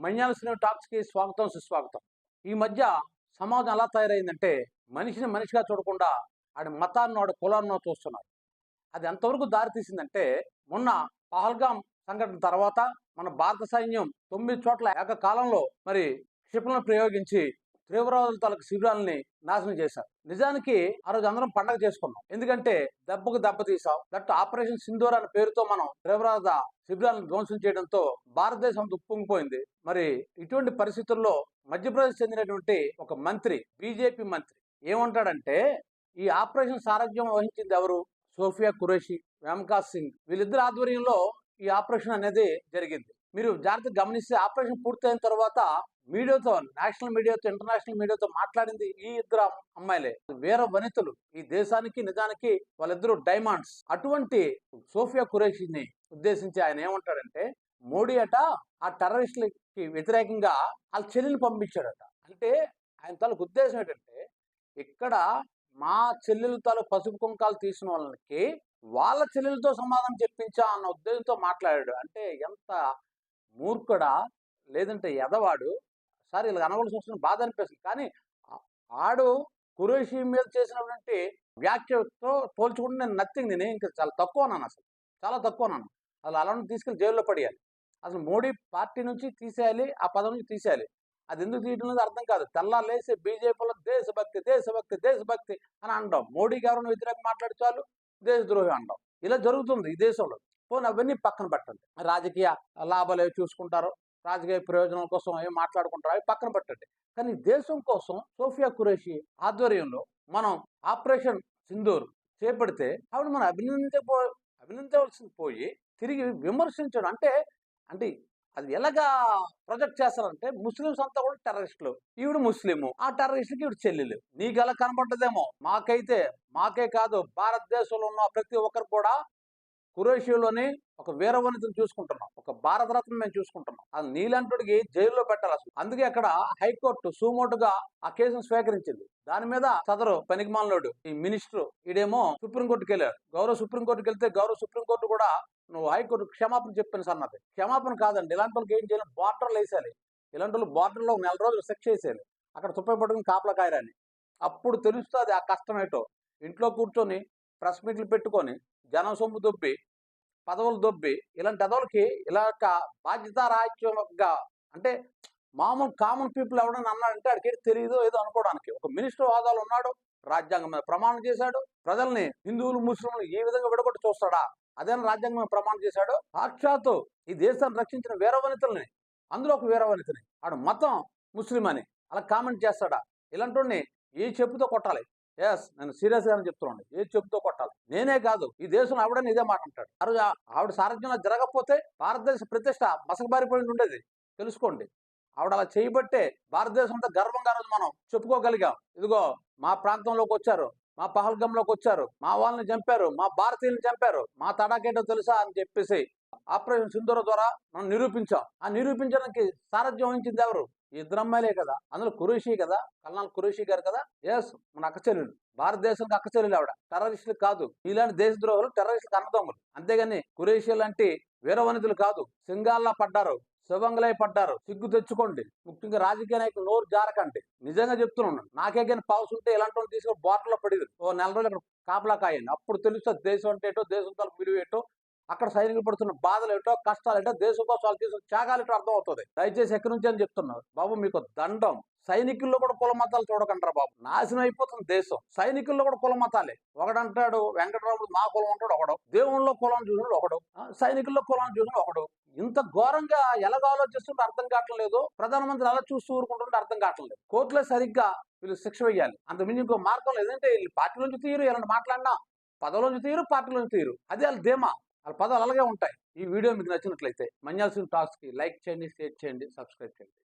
మన్యాల cinema టాక్స్కి స్వాగతం సుస్వాగతం. ఈ మధ్య సమాజం ఎలా తయారైందంటే మనిషిని మనిషిగా చూడకుండా ఆడి మతాన్నో ఆడి కులాన్నో చూస్తున్నారు. అది ఎంతవరకు దారితీసిందంటే మొన్న పహల్గాం సంఘటన తర్వాత మన భారత సైన్యం 9 చోట్ల ఏకకాలంలో మరి క్షిపణులను ప్రయోగించి తీవ్రవాదుల తాలూకు శిబిరాలని నాశనం చేశారు. నిజానికి ఆ రోజు అందరం పండగ చేసుకున్నాం. ఎందుకంటే దెబ్బకు దెబ్బ తీసాం. దట్ ఆపరేషన్ సింధూర్ అనే పేరుతో మనం తీవ్రవాద శిబిరాలను ధ్వంసం చేయడంతో భారతదేశం ఉప్పొంగిపోయింది. మరి ఇటువంటి పరిస్థితుల్లో మధ్యప్రదేశ్ చెందినటువంటి ఒక మంత్రి, బీజేపీ మంత్రి ఏమంటాడంటే ఈ ఆపరేషన్ సారథ్యం వహించింది ఎవరు? సోఫియా ఖురేషి, వ్యామకాజ్ సింగ్, వీళ్ళిద్దరు ఆధ్వర్యంలో ఈ ఆపరేషన్ అనేది జరిగింది. మీరు జాగ్రత్తగా గమనిస్తే ఆపరేషన్ పూర్తయిన తర్వాత మీడియాతో, నేషనల్ మీడియాతో, ఇంటర్నేషనల్ మీడియాతో మాట్లాడింది ఈ ఇద్దరు అమ్మాయిలే. వీర వనితలు, ఈ దేశానికి నిజానికి వాళ్ళిద్దరు డైమండ్స్. అటువంటి సోఫియా ఖురేషిని ఉద్దేశించి ఆయన ఏమంటాడంటే మోడీ అట ఆ టెర్రరిస్టులకి వ్యతిరేకంగా వాళ్ళ చెల్లిని పంపించాడట. అంటే ఆయన తాలూకు ఉద్దేశం ఏంటంటే ఇక్కడ మా చెల్లెల తాలూకు పసుపు కుంకాలు తీసిన వాళ్ళకి వాళ్ళ చెల్లెలతో సమాధానం చెప్పించా అన్న ఉద్దేశంతో మాట్లాడాడు. అంటే ఎంత మూర్ఖుడా, లేదంటే ఎదవాడు. సార్ ఇలా అనవలసి వస్తున్న బాధ అనిపిస్తుంది. కానీ ఆడు ఖురేషి మీద చేసినటువంటి వ్యాఖ్యతో పోల్చుకుంటే నేను నథింగ్. నేను ఇంకా చాలా తక్కువ అన్నాను, అసలు చాలా తక్కువ అన్నాను. అసలు అలాంటి తీసుకెళ్ళి జైల్లో పడేయాలి. అసలు మోడీ పార్టీ నుంచి తీసేయాలి, ఆ పదం నుంచి తీసేయాలి. అది ఎందుకు తీయడం అనేది అర్థం కాదు. తెల్లాలేసి బీజేపీలో దేశభక్తి దేశభక్తి దేశభక్తి అని అంటాం. మోడీకి ఎవరైనా వ్యతిరేకంగా మాట్లాడితే దేశద్రోహి అంటాం. ఇలా జరుగుతుంది ఈ దేశంలో. పోనీ అవన్నీ పక్కన పెట్టండి. రాజకీయ లాభాలు ఏవి చూసుకుంటారో, రాజకీయ ప్రయోజనాల కోసం ఏం మాట్లాడుకుంటారో అవి పక్కన పెట్టండి. కానీ దేశం కోసం సోఫియా ఖురేషి ఆధ్వర్యంలో మనం ఆపరేషన్ సింధూర్ చేపడితే ఆవిడ మనం అభినందించవలసింది పోయి తిరిగి విమర్శించడం అంటే అంటే అది ఎలాగా ప్రొజెక్ట్ చేస్తారంటే ముస్లింస్ అంతా కూడా టెర్రరిస్టులు, ఈవిడ ముస్లిము, ఆ టెర్రరిస్టులకి ఈవిడ చెల్లెలు. నీకు ఎలా కనబడ్డదేమో, మాకే కాదు భారతదేశంలో ఉన్న ప్రతి ఒక్కరు కూడా ఖురేషిలోని ఒక వీరవనితను చూసుకుంటున్నాం, ఒక భారతరత్న మేము చూసుకుంటున్నాం. అది నీలాంటికి జైల్లో పెట్టాలి అసలు. అందుకే అక్కడ హైకోర్టు సుమోటుగా ఆ కేసును స్వీకరించింది. దాని మీద సదరు పనికిమాలినోడు ఈ మినిస్టర్ ఈడేమో సుప్రీంకోర్టుకి వెళ్ళాడు. గౌరవ సుప్రీంకోర్టుకి వెళ్తే గౌరవ సుప్రీంకోర్టు కూడా నువ్వు హైకోర్టు క్షమాపణ చెప్పాను సార్ అన్నది. క్షమాపణ కాదండి, ఇలాంటి వాళ్ళకి ఏం చేయాలి, బార్డర్లు వేసేయాలి. ఇలాంటి వాళ్ళు బార్డర్లో 1 నెల రోజులు శిక్ష వేసేయాలి. అక్కడ తుప్పై పట్టుకుని కాపలా కాయరాని. అప్పుడు తెలుస్తుంది ఆ కష్టం ఏంటో. ఇంట్లో కూర్చొని ప్రెస్ మీట్లు పెట్టుకొని జనం సొమ్ము దొబ్బి పదవులు దొబ్బి ఇలాంటి పదవులకి ఇలా బాధ్యతారాహిత్యంగా అంటే మామూలు కామన్ పీపుల్ ఎవడని అన్నాడంటే ఆడికి తెలియదు ఏదో అనుకోవడానికి. ఒక మినిస్టర్ హోదాలో ఉన్నాడు, రాజ్యాంగం మీద ప్రమాణం చేశాడు, ప్రజల్ని హిందువులు ముస్లింలు ఏ విధంగా విడగొట్టి చూస్తాడా, అదేనా రాజ్యాంగం మీద ప్రమాణం చేశాడు. సాక్షాత్తు ఈ దేశాన్ని రక్షించిన వీరవనితల్ని, అందులో ఒక వీరవనితని ఆడు మతం ముస్లిం అని అలా కామెంట్ చేస్తాడా? ఇలాంటి ఏ చెప్పుతో కొట్టాలి. నేను సీరియస్ గానే చెప్తున్నాను, ఏ చెప్పుతో కొట్టాలి. నేనే కాదు, ఈ దేశంలో ఆవిడని ఇదే మాట అంటాడు. ఆ రోజు ఆవిడ సారథ్యంలో జరగకపోతే భారతదేశ ప్రతిష్ట మసకబారిపోయి ఉండేది. తెలుసుకోండి. ఆవిడ అలా చేయబట్టే భారతదేశం అంతా గర్వంగా రోజు మనం చెప్పుకోగలిగాం. ఇదిగో మా ప్రాంతంలోకి వచ్చారు, మా పహల్గంలోకి వచ్చారు, మా వాళ్ళని చంపారు, మా భారతీయులను చంపారు, మా తడాకేటో తెలుసా అని చెప్పేసి ఆపరేషన్ సింధూర్ ద్వారా మనం నిరూపించాం. ఆ నిరూపించడానికి సారథ్యం వహించింది ఎవరు? ఇద్దరు అమ్మాయిలే కదా. అందులో ఖురేషి కదా, కల్నాల్ ఖురేషి గారు కదా. మన అక్క చెల్లెలు, భారతదేశానికి అక్క చెల్లెలు ఆవిడ. టెర్రరిస్టులు కాదు, ఇలాంటి దేశద్రోహులు టెర్రరిస్టులకు అన్నదమ్ములు. అంతేగాని ఖురేషి లాంటి వీరవనితులు కాదు. సింగాల్లా పడ్డారు, శివంగలై పడ్డారు. సిగ్గు తెచ్చుకోండి. ముఖ్యంగా రాజకీయ నాయకులు నోరు జారకండి. నిజంగా చెప్తున్నాను. నాకే కానీ పవర్స్ ఉంటే ఇలాంటి వాళ్ళు తీసుకొని బార్డర్లో పడేది. 1 నెల రోజులు అక్కడ కాపలా కాయండి. అప్పుడు తెలుస్తుంది దేశం అంటే ఏంటో, దేశం తాలూకు విలువ ఏంటో, అక్కడ సైనికులు పడుతున్న బాధలు ఏంటో, కష్టాలు ఏంటో, దేశం కోసం వాళ్ళు తీసుకున్న త్యాగాలు ఏంటో అర్థం అవుతుంది. దయచేసి ఎక్కడి నుంచి అని చెప్తున్నారు బాబు, మీకు దండం. సైనికుల్లో కూడా కుల మతాలు చూడకంటారా బాబు, నాశనం అయిపోతుంది దేశం. సైనికుల్లో కూడా కుల మతాలే. ఒకడంటాడు వెంకటరాముడు మా కులం అంటాడు ఒకడు, దేవుళ్ళలో కులం చూసినాడు ఒకడు, సైనికుల్లో కులం చూసినాడు ఒకడు. ఇంత ఘోరంగా ఎలాగ ఆలోచిస్తుంటే అర్థం కావట్లేదు. ప్రధానమంత్రి అలా చూస్తూ ఊరుకుంటుంటే అర్థం కావట్లేదు. కోర్టులో సరిగ్గా వీళ్ళు శిక్ష వేయాలి. అంతకుమించి ఇంకో మార్గం లేదంటే వీళ్ళు పార్టీ నుంచి తీరు, ఇలాంటి మాట్లాడినా పదవుల నుంచి తీరు, పార్టీల నుంచి తీరు. అది వాళ్ళ ధీమా. వాళ్ళ పదాలు అలాగే ఉంటాయి. ఈ వీడియో మీకు నచ్చినట్లయితే మన్యాల సినిమా టాక్స్కి లైక్ చేయండి, షేర్ చేయండి, సబ్స్క్రైబ్ చేయండి.